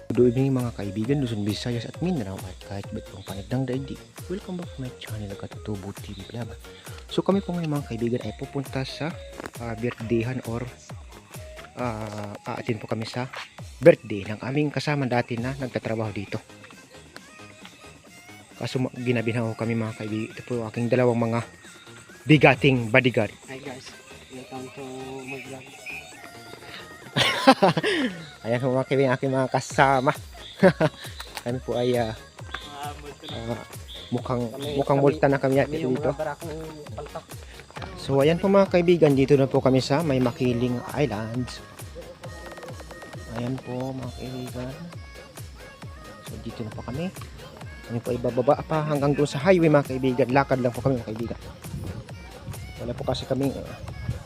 Good evening mga kaibigan, Luzon, Visayas at Mindanao at kahit ba't pong panit ng daigdig. Welcome back to my channel, Katutubo TV Vlog. So kami po ngayon mga kaibigan ay pupunta sa birthdayhan or aatin po kami sa birthday ng aming kasama dati na nagtatrabaho dito. Kaso ginabinaw kami mga kaibigan. Ito po aking dalawang mga bigating bodyguard. Hi guys, welcome to my vlog. Ayan po mga kaibigan, aking mga kasama. Kami po ay mukhang multa na kami dito. So ayan po mga kaibigan, dito na po kami sa May Makiling Islands. Ayan po mga kaibigan. So dito na po kami. Kami po ay bababa pa hanggang doon sa highway mga kaibigan. Lakad lang po kami mga kaibigan. Wala po kasi kaming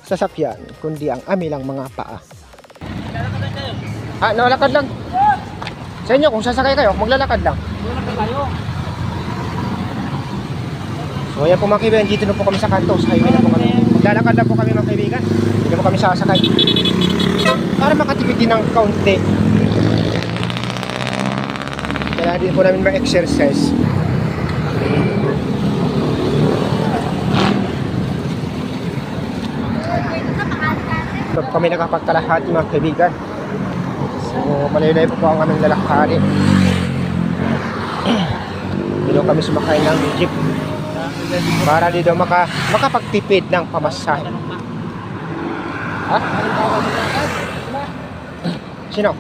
sasakyan, kundi ang amilang mga paa. Nalakad lang. Sa inyo, kung sasakay kayo, maglalakad lang. So ayan po mga kaibigan, dito na po kami sa kanto. Sa highway na po kami. Maglalakad lang po kami mga kaibigan. Hindi na po kami sasakay. Para makatipid din ng kaunti. Kaya din po namin ma-exercise. So kami nakapagkalahati mga kaibigan. So malaylay po ang aming lalakarin. Dito kami sumakay ng jeep para dito makapagtipid ng pamasahe. Ha? Sino?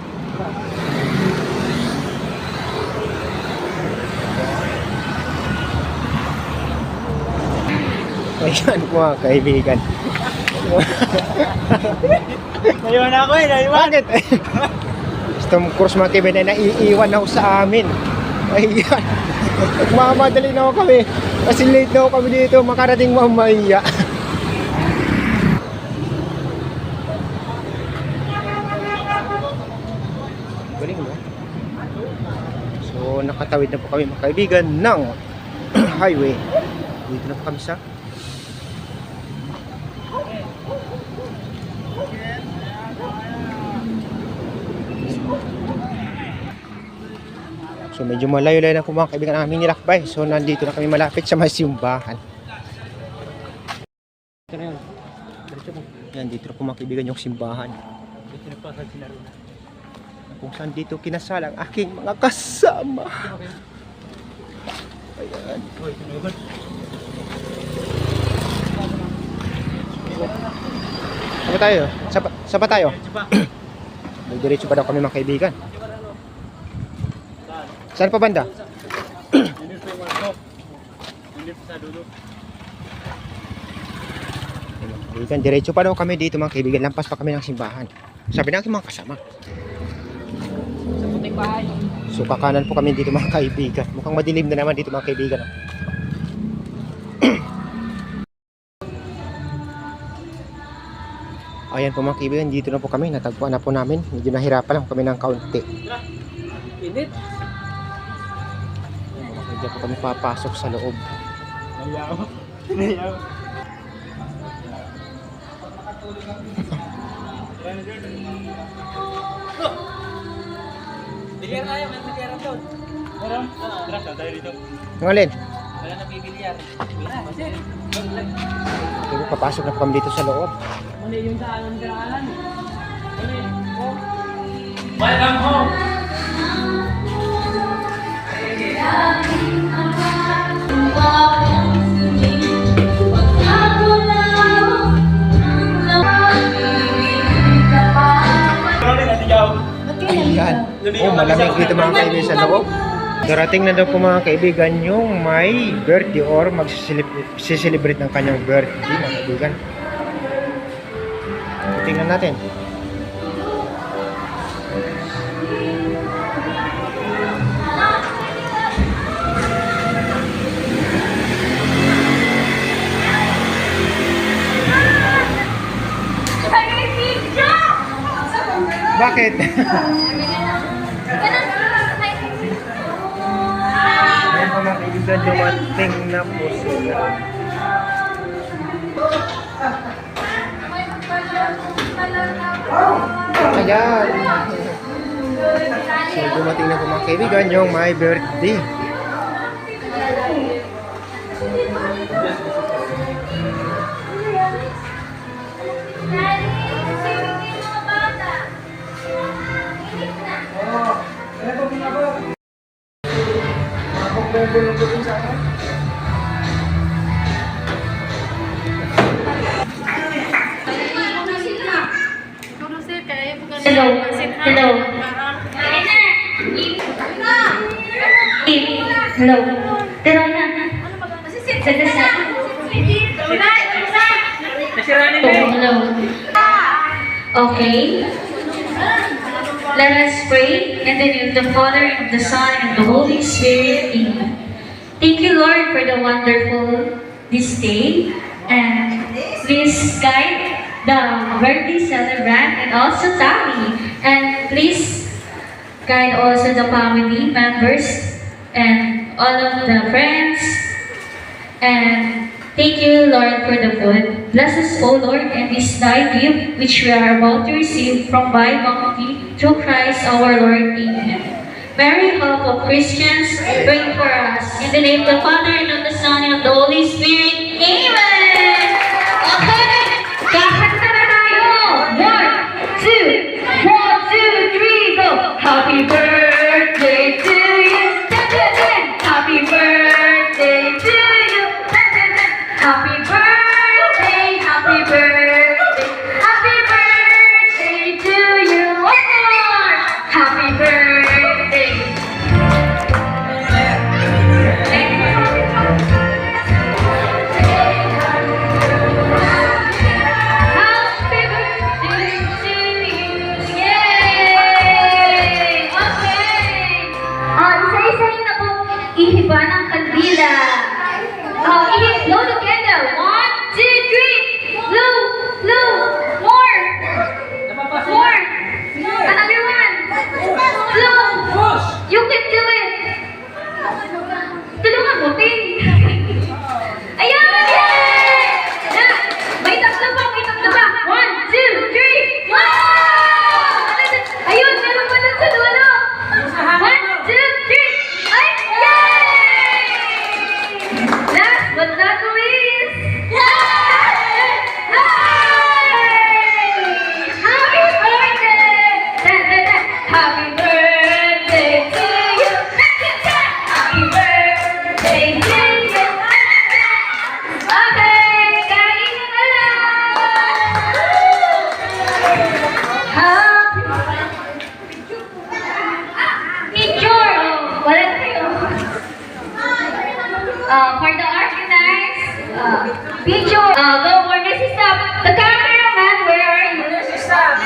Ayan po mga kaibigan. Naiwan ako naiwan. Bakit? Storm course mga kaibigan ay naiiwan na ako sa amin. Ayan. Magmamadali na ako kami. Kasi late na ako kami dito. Makarating mamaya. Galing mo. So nakatawid na po kami mga kaibigan ng highway. Dito na po kami sa so medyo malayo-layo na po mga kaibigan ang aming nilakbay. So nandito na kami malapit sa may simbahan. Yan, dito na po mga kaibigan yung simbahan. Kung saan dito kinasal ang aking mga kasama. Ayan. Saan tayo? Saan tayo? May diretso pa daw kami mga kaibigan. Saan pa banda? Kaibigan, diretso pa daw kami dito mga kaibigan. Lampas pa kami ng simbahan. Sabi na aking mga kasama. So kakanan po kami dito mga kaibigan. Mukhang madilim na naman dito mga kaibigan. Ayan po mga kaibigan, dito na po kami. Natagpuan na po namin. Medyo nahirapan lang kami ng kaunti. Init. Diyan po kami papasok sa loob. Nayaw. Nayaw. Bilyar tayo, may bilyar doon. Meron? Tara, tayo dito. Ang alin? Wala na bibilyar. Diba, papasok na po kami dito sa loob. Ano yung daanan daanan? Ano yung home? Welcome home! Ayan. Oh, malamig dito mga kaibigan sa loob. Darating na daw po mga kaibigan yung may birthday or mag-celebrate ng kanyang birthday mga kaibigan. Tingnan natin. Bakit? Ayan po mga kaibigan, dumating na po sila. Ayan. So dumating na po mga kaibigan yung my birthday. Hello. Hello. Hello. Pero na. Hello. Okay. Let us pray in the name of the Father, and of the Son, and of the Holy Spirit. Amen. Thank you, Lord, for the wonderful this day. And please guide the birthday celebrant and also Tammy. And please guide also the family members and all of the friends. And thank you, Lord, for the food. Bless us, O Lord, and this thy gift which we are about to receive from thy bounty through Christ our Lord. Amen. Mary, help of Christians, pray for us. In the name of the Father, and of the Son, and of the Holy Spirit. Amen! Okay! Kakanta na tayo! 1, 2, 3, go! Happy birthday to you! Happy birthday to you! Happy birthday! Happy birthday! Happy birthday to you! One more! Happy birthday! Happy birthday to you! Yay! Okay! Isa-isahin na po ihiba ng kandila. Blow the candle. 1, 2, 3. Blow! Blow! More! More! Another one! Blow! You can do it! Tulungan mo, Tin! Ayan! Yay! Na! May tatlo pa! May tatlo pa! 1, 2, 3! Wow! Ayun! Meron pa dun sa dulo! 1, 2, 3! Ay! Yay! Last but not least! Yay! Happy birthday! Happy birthday to you! Happy birthday to you! Okay, kain na lang! Happy picture! Oh, wala tayo. For the architects, picture. Go for Mrs. Stop. The cameraman, where are you? Mrs. Stop.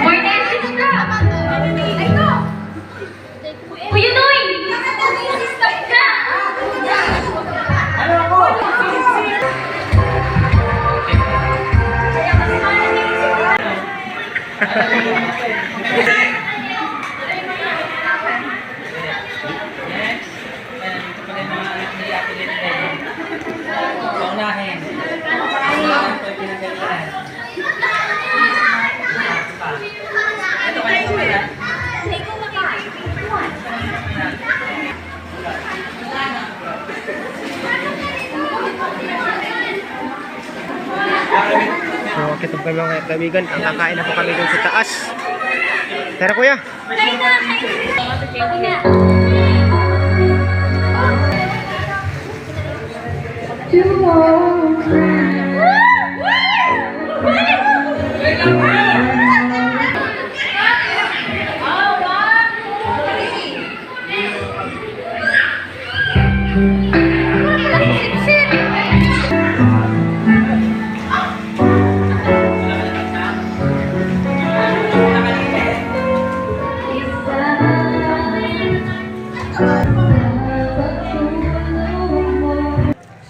For Mrs. Stop. What are you doing? Stop ka. Paunahin. Ito kaya ito kaya. So okay po kami mga kaibigan. Ang kakain na po kami doon sa taas. Tara kuya! Kain na, kain na.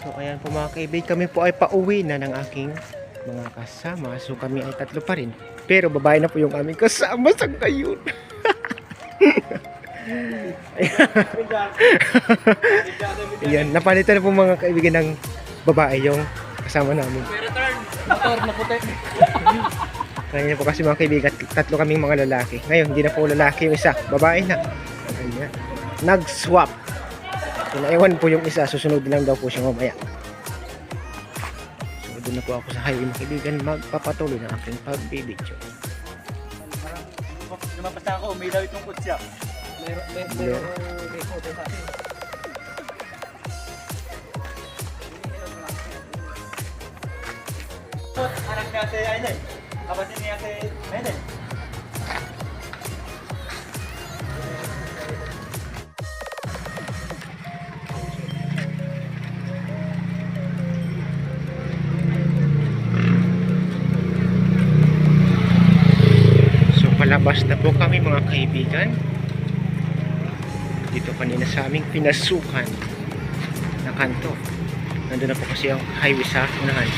So ayan po mga kaibigan, kami po ay pauwi na ng aking mga kasama. So kami ay tatlo pa rin. Pero babae na po yung aming kasama sa ngayon. Ayan, napalitan na po mga kaibigan ng babae yung kasama namin. Return. Motor na puti. Kanina po kasi mga kaibigan, tatlo kaming mga lalaki. Ngayon, hindi na po lalaki yung isa, babae na. Ayan. Nag-swap. So, naiwan po yung isa, susunod lang daw po siya mamaya. So, doon na po ako sa highway mga kaibigan, magpapatuloy ng aking pagbibidyo. Lumabas na ako, may daw itong kutsa. Meron photo sa akin. Anak niya si Aiden. Kapatid niya si Aiden. So palabas na po kami mga kaibigan. Dito kanina sa aming pinasukan na kanto. Nandun na po kasi ang highway sa unahan.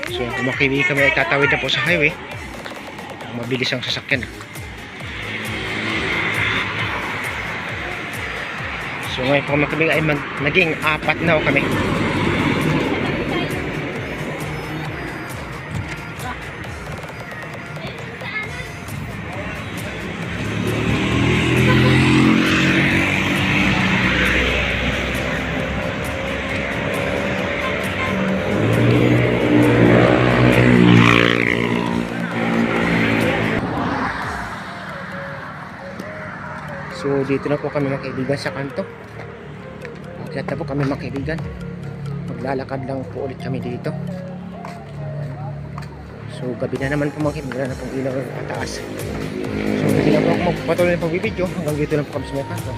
So kung mga kaibigan kami ay tatawid na po sa highway, mabilis ang sasakyan. So ngayon po mga kaibigan ay naging apat na kami. So dito na po kami mga kaibigan sa kanto. Akyat na po kami mga kaibigan. Maglalakad lang po ulit kami dito. So gabi na naman po mga kaibigan, na pong ilaw pataas. So hindi na po ako magpatuloy ng pagbibideo. Hanggang dito lang po kami sa mga kanto.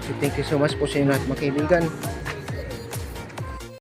So thank you so much po sa inyo lahat mga kaibigan.